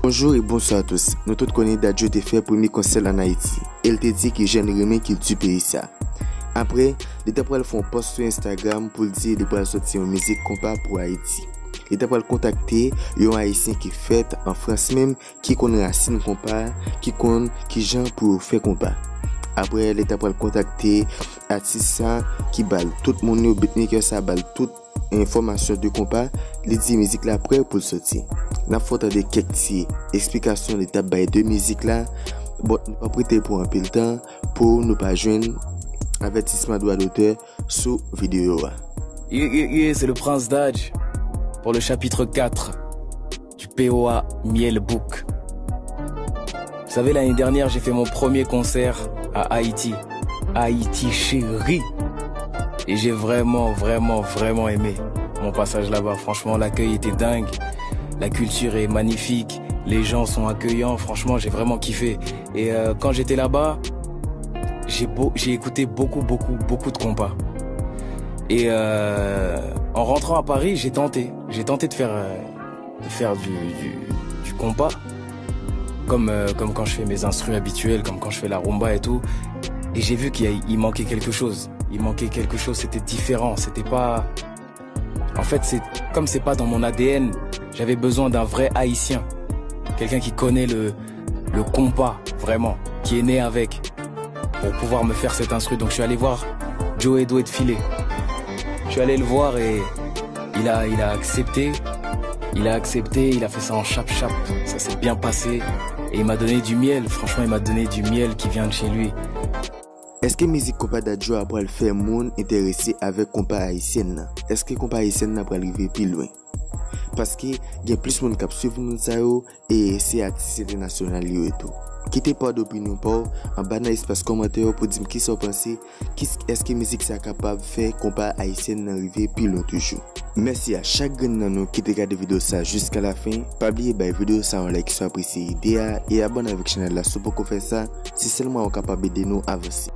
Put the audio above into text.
Bonjour et bonsoir à tous. Nous tous connaissons Dadju te fait premier concert en Haïti. Elle te dit que j'aime remis qu'il tue pays ça. Après, l'État pour faire un post sur Instagram pour dire qu'il va sortir une musique compas pour Haïti. L'État pour contacter un Haïtien qui fait en France même, qui connaît racine compas, qui connaît qui gens pour faire compas. Après, l'État pour contacter artiste qui balle tout le monde au beatmaker ça balle toute information de compas, les 10 musiques là prêt pour sortir. La faute de quelques explications de l'étape de musique là, bon, pas prêter pour un peu de temps pour ne pas joindre avertissement droit d'auteur sous vidéo. C'est le Prince Dadj pour le chapitre 4 du POA Miel Book. Vous savez, l'année dernière, j'ai fait mon premier concert à Haïti. Haïti chérie. Et j'ai vraiment aimé mon passage là-bas. Franchement, l'accueil était dingue. La culture est magnifique. Les gens sont accueillants. Franchement, j'ai vraiment kiffé. Et quand j'étais là-bas, j'ai écouté beaucoup de compas. Et en rentrant à Paris, j'ai tenté de faire du compas. Comme quand je fais mes instrus habituels, comme quand je fais la rumba et tout. Et j'ai vu qu'il manquait quelque chose. C'était différent, c'était pas... En fait, c'est pas dans mon ADN, j'avais besoin d'un vrai haïtien. Quelqu'un qui connaît le compas, vraiment, qui est né avec, pour pouvoir me faire cet instru. Donc je suis allé voir Joe Edo et de Filet. Je suis allé le voir et il a accepté. Il a fait ça en chap-chap, ça s'est bien passé. Et il m'a donné du miel, franchement il m'a donné du miel qui vient de chez lui. Est-ce que musique compas Dadju après le faire monde intéressé avec compas haïtienne? Est-ce que compas haïtienne n'a pas arrivé plus loin? Parce que il y a plus de monde qui suivent nous ça et c'est artistes internationaux et tout. Quittez pas d'opinion pas en bas dans l'espace commentaire pour dire qui sont pensé, est-ce que musique ça capable de faire compas haïtienne arriver plus loin toujours. Merci à chaque grand qui te regarde vidéo ça jusqu'à la fin. Pas oublier la vidéo ça un like si vous appréciez l'idée et abonnez avec la chaîne là si vous pouvez faire ça, c'est seulement capable d'aider nous avancer.